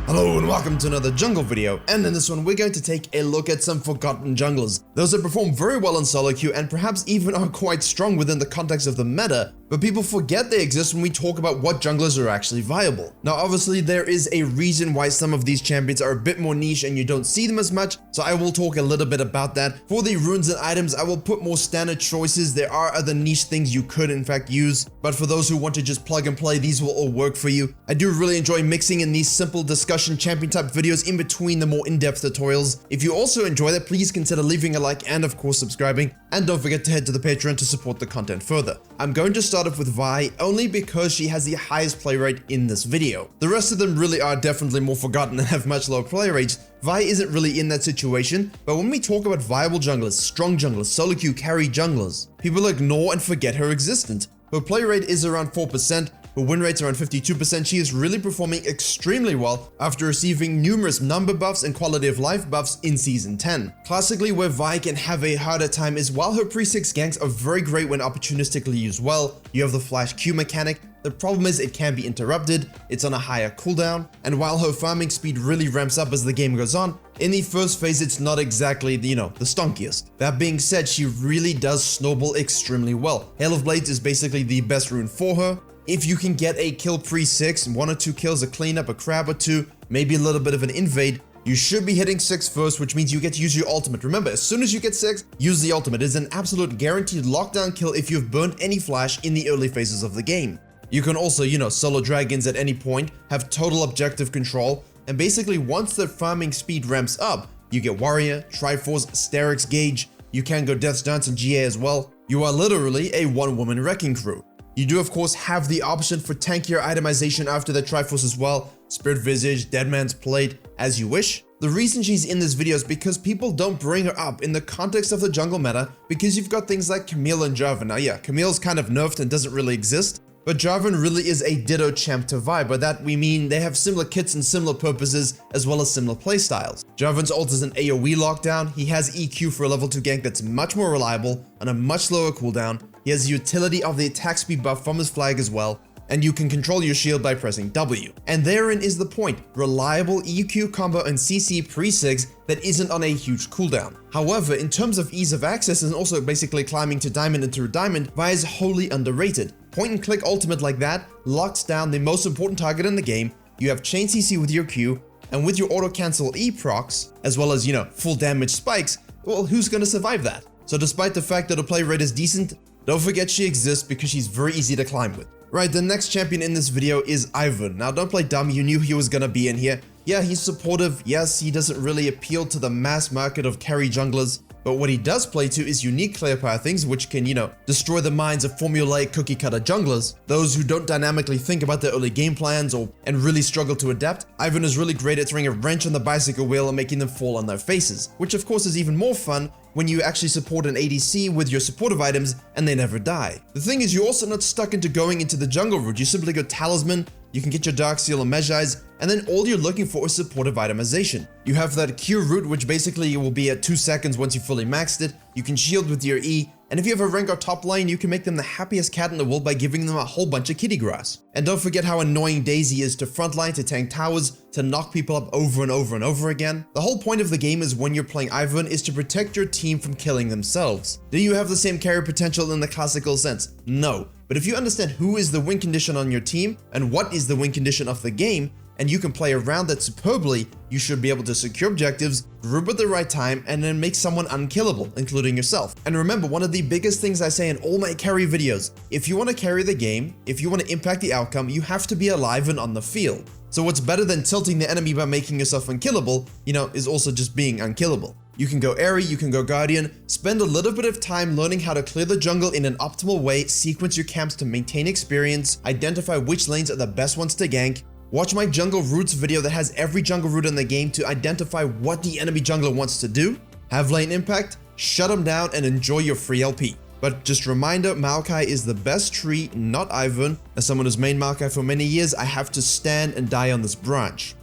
Hello and welcome to another jungle video, and in this one we're going to take a look at some forgotten junglers. Those that perform very well in solo queue and perhaps even are quite strong within the context of the meta, but people forget they exist when we talk about what junglers are actually viable. Now obviously there is a reason why some of these champions are a bit more niche and you don't see them as much, so I will talk a little bit about that. For the runes and items, I will put more standard choices. There are other niche things you could in fact use, but for those who want to just plug and play, these will all work for you. I do really enjoy mixing in these simple discussion champion type videos in between the more in-depth tutorials. If you also enjoy that, please consider leaving a like and of course subscribing, and don't forget to head to the Patreon to support the content further. I'm going to start off with Vi only because she has the highest play rate in this video. The rest of them really are definitely more forgotten and have much lower play rates. Vi isn't really in that situation, but when we talk about viable junglers, strong junglers, solo queue carry junglers, people ignore and forget her existence. Her play rate is around 4%, her win rate's around 52%. She is really performing extremely well after receiving numerous number buffs and quality of life buffs in Season 10. Classically, where Vi can have a harder time is while her pre-6 ganks are very great when opportunistically used well. You have the flash Q mechanic. The problem is it can be interrupted, it's on a higher cooldown, and while her farming speed really ramps up as the game goes on, in the first phase it's not exactly, the stonkiest. That being said, she really does snowball extremely well. Hail of Blades is basically the best rune for her. If you can get a kill pre-6, 1 or 2 kills, a cleanup, a crab or 2, maybe a little bit of an invade, you should be hitting 6 first, which means you get to use your ultimate. Remember, as soon as you get 6, use the ultimate. It is an absolute guaranteed lockdown kill if you've burned any flash in the early phases of the game. You can also, solo dragons at any point, have total objective control, and basically once the farming speed ramps up, you get Warrior, Triforce, Sterix Gauge, you can go Death's Dance and GA as well. You are literally a one-woman wrecking crew. You do of course have the option for tankier itemization after the Triforce as well, Spirit Visage, Deadman's Plate, as you wish. The reason she's in this video is because people don't bring her up in the context of the jungle meta because you've got things like Camille and Jarvan. Now yeah, Camille's kind of nerfed and doesn't really exist, but Jarvan really is a ditto champ to Vi. By that we mean they have similar kits and similar purposes as well as similar playstyles. Jarvan's ult is an AoE lockdown, he has EQ for a level 2 gank that's much more reliable on a much lower cooldown, he has the utility of the attack speed buff from his flag as well, and you can control your shield by pressing W. And therein is the point, reliable EQ combo and CC pre-6 that isn't on a huge cooldown. However, in terms of ease of access and also basically climbing to diamond and through diamond, Vi is wholly underrated. Point and click ultimate like that locks down the most important target in the game, you have chain CC with your Q, and with your auto cancel E procs, as well as full damage spikes, well who's gonna survive that? So despite the fact that her play rate is decent, don't forget she exists because she's very easy to climb with. Right, the next champion in this video is Ivern. Now don't play dumb, you knew he was gonna be in here. Yeah, he's supportive, yes, he doesn't really appeal to the mass market of carry junglers, but what he does play to is unique clear path things which can, destroy the minds of formulaic cookie cutter junglers. Those who don't dynamically think about their early game plans and really struggle to adapt. Ivern is really great at throwing a wrench on the bicycle wheel and making them fall on their faces, which of course is even more fun when you actually support an ADC with your supportive items and they never die. The thing is, you're also not stuck into going into the jungle route. You simply go Talisman, you can get your Dark Seal and Magi, and then all you're looking for is supportive itemization. You have that Q route, which basically will be at 2 seconds once you fully maxed it. You can shield with your E, and if you have a Rengar top lane, you can make them the happiest cat in the world by giving them a whole bunch of kitty grass. And don't forget how annoying Daisy is to frontline, to tank towers, to knock people up over and over and over again. The whole point of the game is when you're playing Ivern is to protect your team from killing themselves. Do you have the same carry potential in the classical sense? No. But if you understand who is the win condition on your team and what is the win condition of the game, and you can play around that superbly, you should be able to secure objectives, group at the right time, and then make someone unkillable, including yourself. And remember, one of the biggest things I say in all my carry videos, if you want to carry the game, if you want to impact the outcome, you have to be alive and on the field. So what's better than tilting the enemy by making yourself unkillable, is also just being unkillable. You can go Airy, you can go Guardian, spend a little bit of time learning how to clear the jungle in an optimal way, sequence your camps to maintain experience, identify which lanes are the best ones to gank. Watch my jungle routes video that has every jungle route in the game to identify what the enemy jungler wants to do, have lane impact, shut them down, and enjoy your free LP. But just reminder, Maokai is the best tree, not Ivern. As someone who's main Maokai for many years, I have to stand and die on this branch.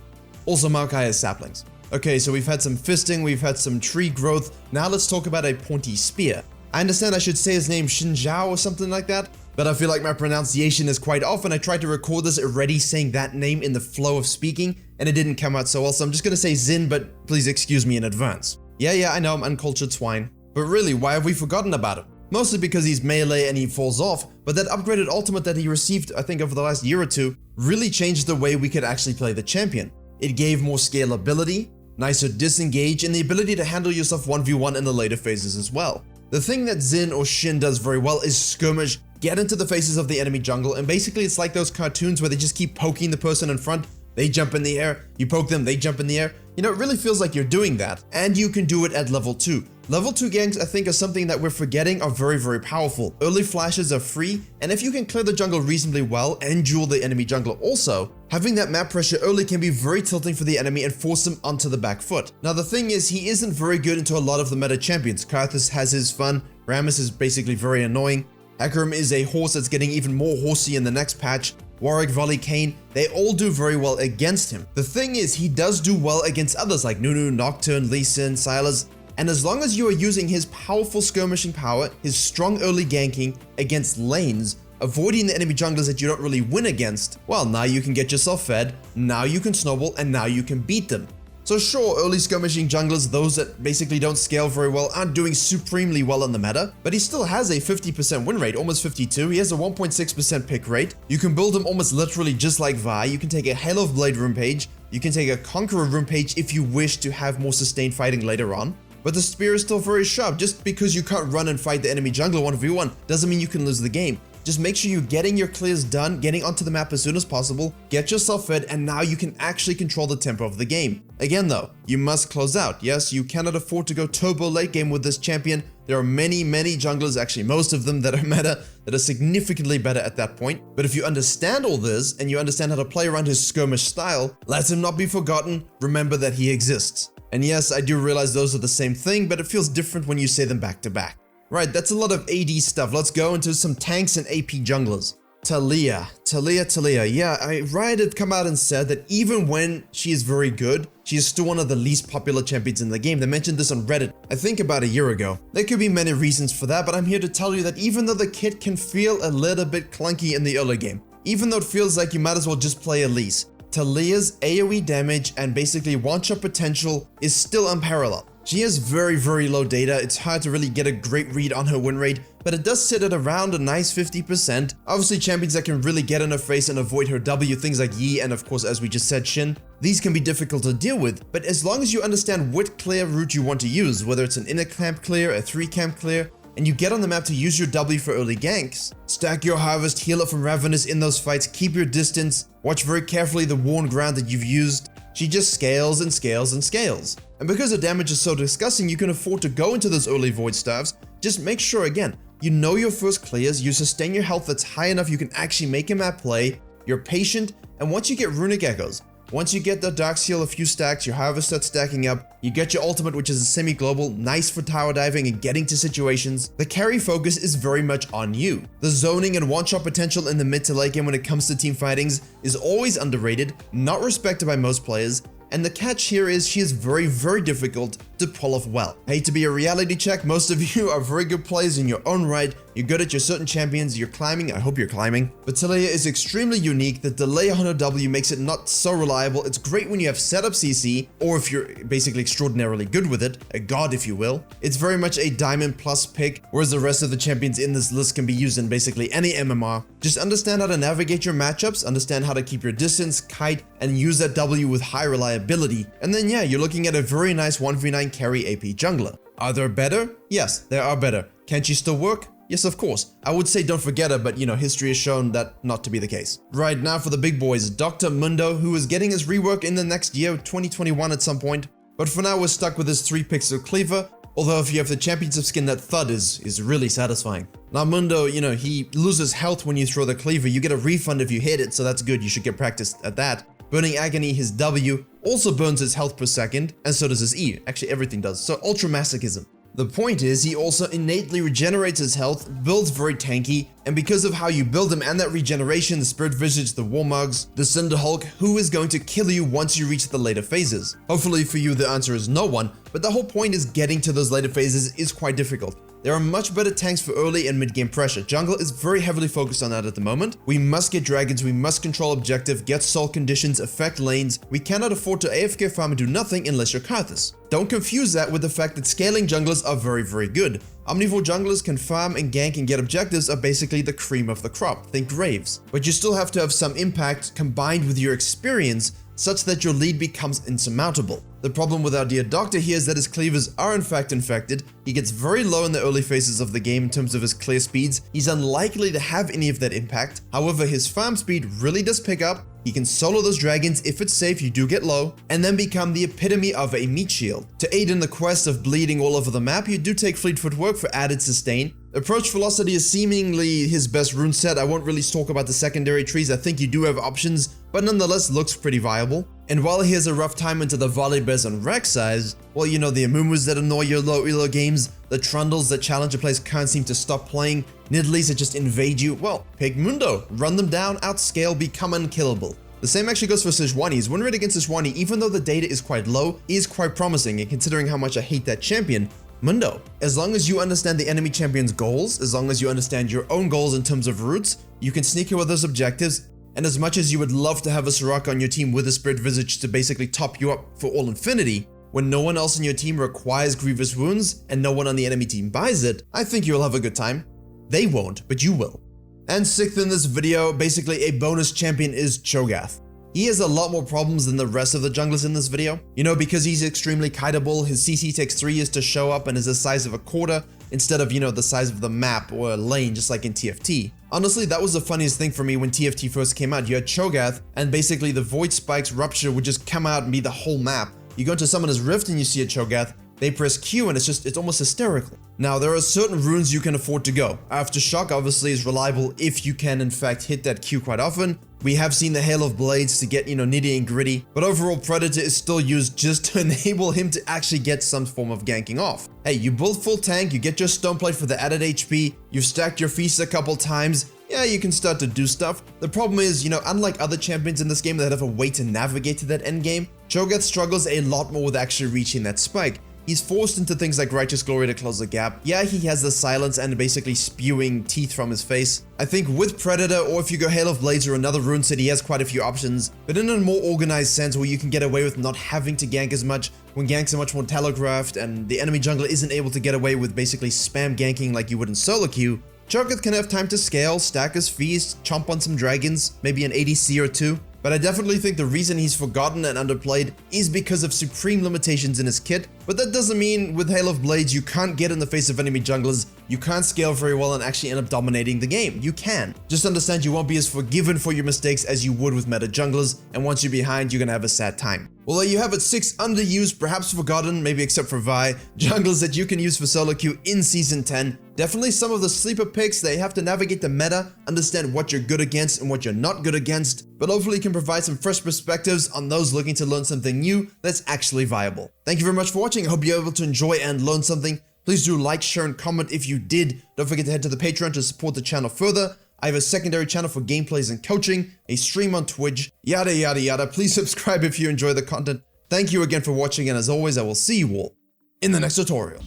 Also, Maokai has saplings. Okay, so we've had some fisting, we've had some tree growth, now let's talk about a pointy spear. I understand I should say his name Xin Zhao or something like that. but I feel like my pronunciation is quite off, and I tried to record this already saying that name in the flow of speaking, and it didn't come out so well, so I'm just gonna say Xin, but please excuse me in advance. Yeah, I know I'm uncultured swine. But really, why have we forgotten about him? Mostly because he's melee and he falls off, but that upgraded ultimate that he received, I think over the last year or two, really changed the way we could actually play the champion. It gave more scalability, nicer disengage, and the ability to handle yourself 1v1 in the later phases as well. The thing that Xin or Xin does very well is skirmish, get into the faces of the enemy jungle, and basically it's like those cartoons where they just keep poking the person in front, they jump in the air, you poke them, they jump in the air. You know, it really feels like you're doing that, and you can do it at level 2. Level 2 ganks, I think, are something that we're forgetting are very powerful. Early flashes are free, and if you can clear the jungle reasonably well and duel the enemy jungler also, having that map pressure early can be very tilting for the enemy and force him onto the back foot. Now the thing is, he isn't very good into a lot of the meta champions. Cho'Gath has his fun, Rammus is basically very annoying, Hecarim is a horse that's getting even more horsey in the next patch, Warwick, Volley, Kayn, they all do very well against him. The thing is, he does do well against others like Nunu, Nocturne, Lee Sin, Sylas, and as long as you are using his powerful skirmishing power, his strong early ganking against lanes, avoiding the enemy junglers that you don't really win against, well, now you can get yourself fed, now you can snowball, and now you can beat them. So sure, early skirmishing junglers, those that basically don't scale very well, aren't doing supremely well in the meta, but he still has a 50% win rate, almost 52, he has a 1.6% pick rate, you can build him almost literally just like Vi, you can take a Hail of Blade rune page, you can take a Conqueror rune page if you wish to have more sustained fighting later on, but the spear is still very sharp. Just because you can't run and fight the enemy jungler 1v1 doesn't mean you can lose the game. Just make sure you're getting your clears done, getting onto the map as soon as possible, get yourself fed, and now you can actually control the tempo of the game. Again though, you must close out. Yes, you cannot afford to go turbo late game with this champion. There are many junglers, actually most of them that are meta, that are significantly better at that point. But if you understand all this, and you understand how to play around his skirmish style, let him not be forgotten, remember that he exists. And yes, I do realize those are the same thing, but it feels different when you say them back to back. Right, that's a lot of AD stuff. Let's go into some tanks and AP junglers. Taliyah. Yeah, Riot had come out and said that even when she is very good, she is still one of the least popular champions in the game. They mentioned this on Reddit, I think about a year ago. There could be many reasons for that, but I'm here to tell you that even though the kit can feel a little bit clunky in the early game, even though it feels like you might as well just play Elise, Taliyah's AoE damage and basically one-shot potential is still unparalleled. She has very low data, it's hard to really get a great read on her win rate, but it does sit at around a nice 50%. Obviously champions that can really get in her face and avoid her W, things like Yi and of course as we just said Xin, these can be difficult to deal with, but as long as you understand what clear route you want to use, whether it's an inner camp clear, a 3-camp clear, and you get on the map to use your W for early ganks, stack your harvest, heal up from Ravenous in those fights, keep your distance, watch very carefully the worn ground that you've used, she just scales and scales and scales. And because her damage is so disgusting, you can afford to go into those early void staves. Just make sure again, you know your first clears, you sustain your health that's high enough you can actually make a map play, you're patient, and once you get runic echoes, once you get the dark seal a few stacks, your harvest starts stacking up, you get your ultimate which is a semi-global, nice for tower diving and getting to situations, the carry focus is very much on you. The zoning and one-shot potential in the mid to late game when it comes to team fightings is always underrated, not respected by most players, and the catch here is she is very difficult to pull off well. I hate to be a reality check, most of you are very good players in your own right, you're good at your certain champions, you're climbing, I hope you're climbing. But Taliyah is extremely unique, the delay on her W makes it not so reliable, it's great when you have setup CC, or if you're basically extraordinarily good with it, a god if you will. It's very much a diamond plus pick, whereas the rest of the champions in this list can be used in basically any MMR. Just understand how to navigate your matchups, understand how to keep your distance, kite, and use that W with high reliability, and then yeah, you're looking at a very nice 1v9 carry AP jungler. Are there better? Yes, there are better. Can she still work? Yes, of course. I would say don't forget her, but you know, history has shown that not to be the case. Right now for the big boys, Dr. Mundo, who is getting his rework in the next year, 2021 at some point. But for now, we're stuck with this 3-pixel cleaver, although if you have the championship skin, that thud is really satisfying. Now Mundo, you know, he loses health when you throw the cleaver, you get a refund if you hit it, so that's good, you should get practice at that. Burning Agony, his W, also burns his health per second, and so does his E, actually everything does, so ultra masochism. The point is, he also innately regenerates his health, builds very tanky, and because of how you build him and that regeneration, the Spirit Visage, the Warmugs, the Cinder Hulk, who is going to kill you once you reach the later phases? Hopefully for you the answer is no one, but the whole point is getting to those later phases is quite difficult. There are much better tanks for early and mid-game pressure. Jungle is very heavily focused on that at the moment. We must get dragons, we must control objective, get soul conditions, affect lanes. We cannot afford to AFK farm and do nothing unless you're Cho'Gath. Don't confuse that with the fact that scaling junglers are very good. Omnivore junglers can farm and gank and get objectives are basically the cream of the crop, think Graves. But you still have to have some impact combined with your experience such that your lead becomes insurmountable. The problem with our dear doctor here is that his cleavers are in fact infected. He gets very low in the early phases of the game in terms of his clear speeds. He's unlikely to have any of that impact. However, his farm speed really does pick up. He can solo those dragons if it's safe, you do get low, and then become the epitome of a meat shield. To aid in the quest of bleeding all over the map, you do take fleet footwork for added sustain. Approach velocity is seemingly his best rune set. I won't really talk about the secondary trees. I think you do have options, but nonetheless looks pretty viable. And while he has a rough time into the Volibears and Rek'Sais, well, you know, the Amumus that annoy your low elo games, the Trundles that challenger players can't seem to stop playing, Nidalees that just invade you, well, pick Mundo. Run them down, outscale, become unkillable. The same actually goes for Sejuani. His win rate against Sejuani, even though the data is quite low, is quite promising, and considering how much I hate that champion, Mundo. As long as you understand the enemy champion's goals, as long as you understand your own goals in terms of routes, you can sneak in with those objectives. And as much as you would love to have a Soraka on your team with a Spirit Visage to basically top you up for all infinity, when no one else in your team requires Grievous Wounds and no one on the enemy team buys it, I think you'll have a good time. They won't, but you will. And sixth in this video, basically a bonus champion is Cho'Gath. He has a lot more problems than the rest of the junglers in this video. You know, because he's extremely kiteable, his CC takes 3 years to show up and is the size of a quarter instead of, you know, the size of the map or a lane just like in TFT. Honestly, that was the funniest thing for me when TFT first came out. You had Cho'Gath and basically the Void Spike's Rupture would just come out and be the whole map. You go into Summoner's Rift and you see a Cho'Gath, they press Q and it's almost hysterical. Now, there are certain runes you can afford to go. Aftershock obviously is reliable if you can in fact hit that Q quite often. We have seen the Hail of Blades to get, you know, nitty and gritty, but overall Predator is still used just to enable him to actually get some form of ganking off. Hey, you build full tank, you get your Stoneplate for the added HP, you've stacked your feast a couple times, yeah, you can start to do stuff. The problem is, you know, unlike other champions in this game that have a way to navigate to that endgame, Cho'Gath struggles a lot more with actually reaching that spike. He's forced into things like Righteous Glory to close the gap. Yeah, he has the silence and basically spewing teeth from his face. I think with Predator, or if you go Hail of Blades or another rune set, he has quite a few options, but in a more organized sense where you can get away with not having to gank as much, when ganks are much more telegraphed and the enemy jungler isn't able to get away with basically spam ganking like you would in solo queue, Cho'Gath can have time to scale, stack his feast, chomp on some dragons, maybe an ADC or two. But I definitely think the reason he's forgotten and underplayed is because of supreme limitations in his kit. But that doesn't mean with Hail of Blades you can't get in the face of enemy junglers, you can't scale very well and actually end up dominating the game. You can. Just understand you won't be as forgiven for your mistakes as you would with meta junglers, and once you're behind, you're gonna have a sad time. Well, there you have it, 6 underused, perhaps forgotten, maybe except for Vi, junglers that you can use for solo queue in Season 10. Definitely some of the sleeper picks. They have to navigate the meta, understand what you're good against and what you're not good against, but hopefully can provide some fresh perspectives on those looking to learn something new that's actually viable. Thank you very much for watching. I hope you're able to enjoy and learn something. Please do like, share, and comment if you did. Don't forget to head to the Patreon to support the channel further. I have a secondary channel for gameplays and coaching, a stream on Twitch, yada yada yada. Please subscribe if you enjoy the content. Thank you again for watching, and as always, I will see you all in the next tutorial.